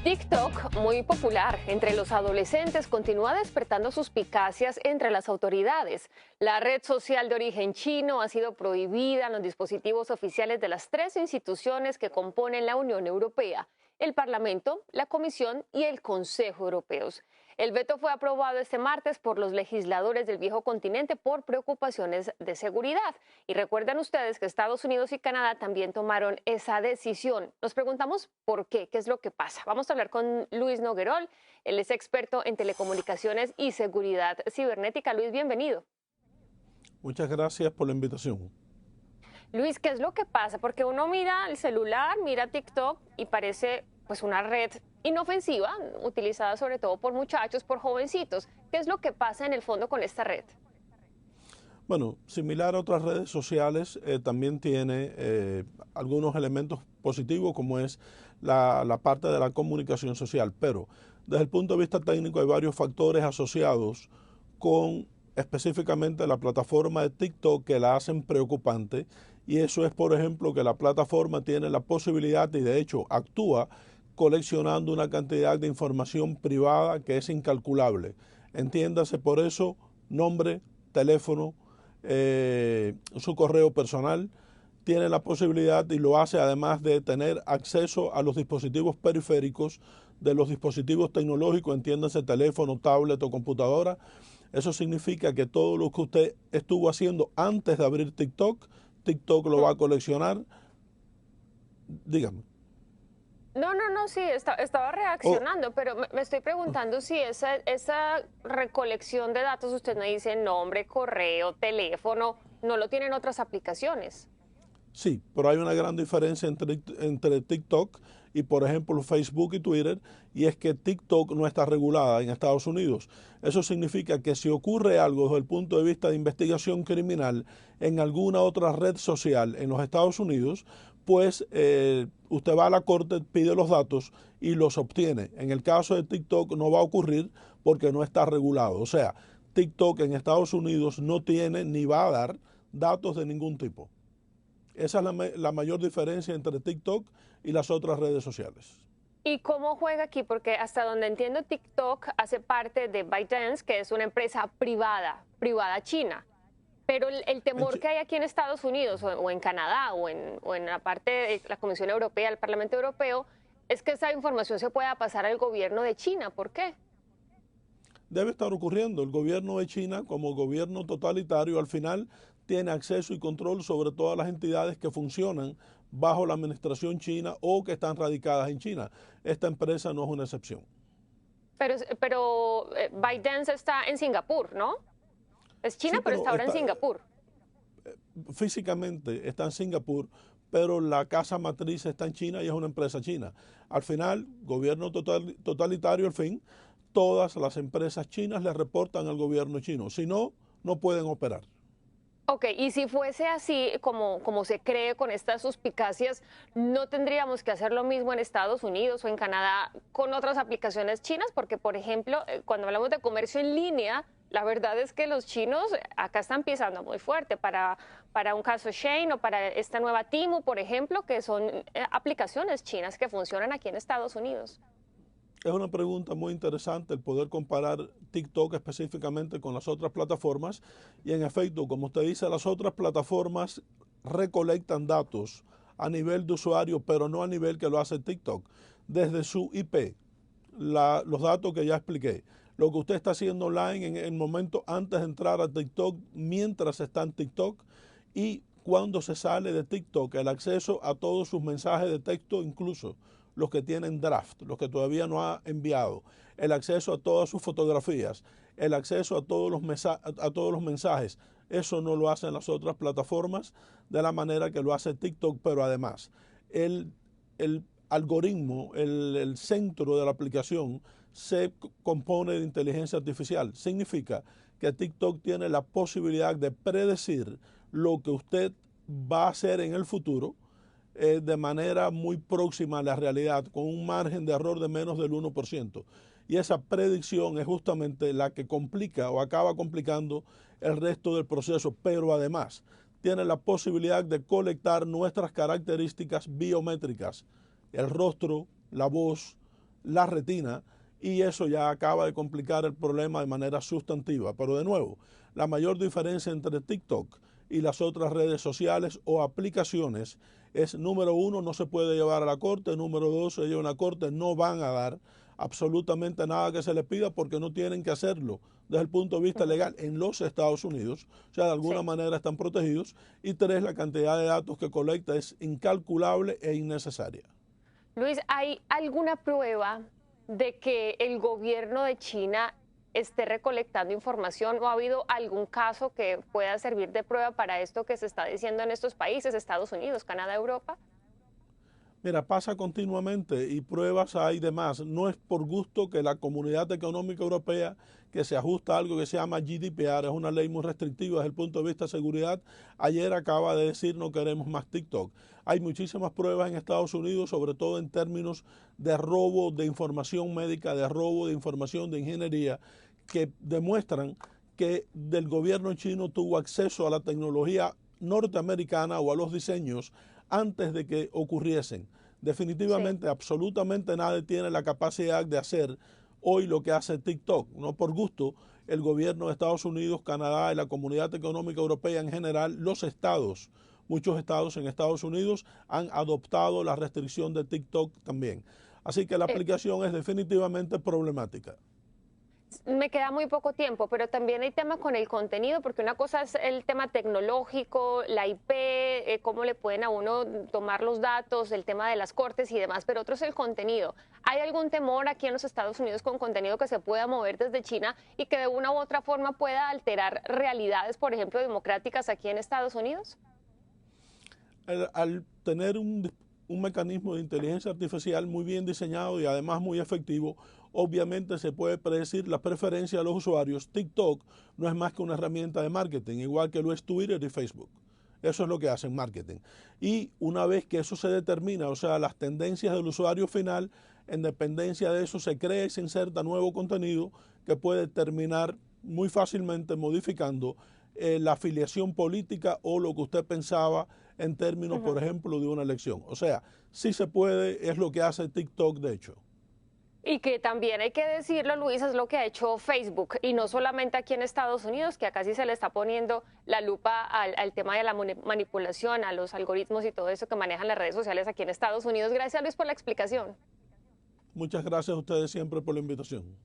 TikTok, muy popular entre los adolescentes, continúa despertando suspicacias entre las autoridades. La red social de origen chino ha sido prohibida en los dispositivos oficiales de las tres instituciones que componen la Unión Europea: el Parlamento, la Comisión y el Consejo Europeos. El veto fue aprobado este martes por los legisladores del viejo continente por preocupaciones de seguridad. Y recuerden ustedes que Estados Unidos y Canadá también tomaron esa decisión. Nos preguntamos por qué es lo que pasa. Vamos a hablar con Luis Noguerol. Él es experto en telecomunicaciones y seguridad cibernética. Luis, bienvenido. Muchas gracias por la invitación. Luis, ¿qué es lo que pasa? Porque uno mira el celular, mira TikTok y parece pues una red inofensiva, utilizada sobre todo por muchachos, por jovencitos. ¿Qué es lo que pasa en el fondo con esta red? Bueno, similar a otras redes sociales, también tiene algunos elementos positivos, como es la parte de la comunicación social, pero desde el punto de vista técnico hay varios factores asociados con específicamente la plataforma de TikTok que la hacen preocupante, y eso es, por ejemplo, que la plataforma tiene la posibilidad y de hecho actúa coleccionando una cantidad de información privada que es incalculable. Entiéndase por eso nombre, teléfono, su correo personal. Tiene la posibilidad y lo hace además de tener acceso a los dispositivos periféricos de los dispositivos tecnológicos, entiéndase teléfono, tablet o computadora. Eso significa que todo lo que usted estuvo haciendo antes de abrir TikTok, TikTok lo va a coleccionar. Dígame. No, sí, estaba reaccionando, pero me estoy preguntando si esa recolección de datos, usted me dice nombre, correo, teléfono, no lo tienen otras aplicaciones. Sí, pero hay una gran diferencia entre TikTok y, por ejemplo, Facebook y Twitter, y es que TikTok no está regulada en Estados Unidos. Eso significa que si ocurre algo desde el punto de vista de investigación criminal en alguna otra red social en los Estados Unidos, pues usted va a la corte, pide los datos y los obtiene. En el caso de TikTok no va a ocurrir porque no está regulado. O sea, TikTok en Estados Unidos no tiene ni va a dar datos de ningún tipo. Esa es la mayor diferencia entre TikTok y las otras redes sociales. ¿Y cómo juega aquí? Porque hasta donde entiendo, TikTok hace parte de ByteDance, que es una empresa privada china. Pero el temor que hay aquí en Estados Unidos o en Canadá o en la parte de la Comisión Europea, el Parlamento Europeo, es que esa información se pueda pasar al gobierno de China. ¿Por qué? Debe estar ocurriendo. El gobierno de China, como gobierno totalitario, al final tiene acceso y control sobre todas las entidades que funcionan bajo la administración china o que están radicadas en China. Esta empresa no es una excepción. Pero ByteDance está en Singapur, ¿no? Es China, Sí, pero está ahora en Singapur. Físicamente está en Singapur, pero la casa matriz está en China y es una empresa china. Al final, gobierno totalitario, al fin, todas las empresas chinas le reportan al gobierno chino. Si no, no pueden operar. Ok, y si fuese así, como se cree con estas suspicacias, ¿no tendríamos que hacer lo mismo en Estados Unidos o en Canadá con otras aplicaciones chinas? Porque, por ejemplo, cuando hablamos de comercio en línea, la verdad es que los chinos acá están pisando muy fuerte para un caso Shein o para esta nueva Temu, por ejemplo, que son aplicaciones chinas que funcionan aquí en Estados Unidos. Es una pregunta muy interesante el poder comparar TikTok específicamente con las otras plataformas, y en efecto, como usted dice, las otras plataformas recolectan datos a nivel de usuario, pero no a nivel que lo hace TikTok, desde su IP, los datos que ya expliqué, lo que usted está haciendo online en el momento antes de entrar a TikTok, mientras está en TikTok, y cuando se sale de TikTok, el acceso a todos sus mensajes de texto, incluso los que tienen draft, los que todavía no ha enviado, el acceso a todas sus fotografías, el acceso a todos los mensajes. Eso no lo hacen las otras plataformas de la manera que lo hace TikTok, pero además el algoritmo, el centro de la aplicación se compone de inteligencia artificial. Significa que TikTok tiene la posibilidad de predecir lo que usted va a hacer en el futuro, de manera muy próxima a la realidad, con un margen de error de menos del 1%. Y esa predicción es justamente la que complica o acaba complicando el resto del proceso, pero además tiene la posibilidad de colectar nuestras características biométricas, el rostro, la voz, la retina, y eso ya acaba de complicar el problema de manera sustantiva. Pero de nuevo, la mayor diferencia entre TikTok y las otras redes sociales o aplicaciones es, número uno, no se puede llevar a la corte, número dos, se lleva a la corte, no van a dar absolutamente nada que se les pida porque no tienen que hacerlo desde el punto de vista legal en los Estados Unidos, o sea, de alguna manera están protegidos, y tres, la cantidad de datos que colecta es incalculable e innecesaria. Luis, ¿hay alguna prueba de que el gobierno de China esté recolectando información o ha habido algún caso que pueda servir de prueba para esto que se está diciendo en estos países, Estados Unidos, Canadá, Europa? Mira, pasa continuamente y pruebas hay de más. No es por gusto que la Comunidad Económica Europea, que se ajusta a algo que se llama GDPR, es una ley muy restrictiva desde el punto de vista de seguridad, ayer acaba de decir no queremos más TikTok. Hay muchísimas pruebas en Estados Unidos, sobre todo en términos de robo de información médica, de robo de información de ingeniería, que demuestran que del gobierno chino tuvo acceso a la tecnología norteamericana o a los diseños antes de que ocurriesen. Definitivamente, sí, absolutamente nadie tiene la capacidad de hacer hoy lo que hace TikTok. No por gusto, el gobierno de Estados Unidos, Canadá y la Comunidad Económica Europea en general, los estados, muchos estados en Estados Unidos han adoptado la restricción de TikTok también. Así que la aplicación es definitivamente problemática. Me queda muy poco tiempo, pero también hay temas con el contenido, porque una cosa es el tema tecnológico, la IP, cómo le pueden a uno tomar los datos, el tema de las cortes y demás, pero otro es el contenido. ¿Hay algún temor aquí en los Estados Unidos con contenido que se pueda mover desde China y que de una u otra forma pueda alterar realidades, por ejemplo, democráticas aquí en Estados Unidos? Al tener un mecanismo de inteligencia artificial muy bien diseñado y además muy efectivo, obviamente se puede predecir las preferencias de los usuarios. TikTok no es más que una herramienta de marketing, igual que lo es Twitter y Facebook. Eso es lo que hacen, marketing. Y una vez que eso se determina, o sea, las tendencias del usuario final, en dependencia de eso se crea y se inserta nuevo contenido que puede terminar muy fácilmente modificando la afiliación política o lo que usted pensaba en términos, por ejemplo, de una elección. O sea, sí se puede, es lo que hace TikTok, de hecho. Y que también hay que decirlo, Luis, es lo que ha hecho Facebook, y no solamente aquí en Estados Unidos, que acá sí se le está poniendo la lupa al tema de la manipulación, a los algoritmos y todo eso que manejan las redes sociales aquí en Estados Unidos. Gracias, Luis, por la explicación. Muchas gracias a ustedes siempre por la invitación.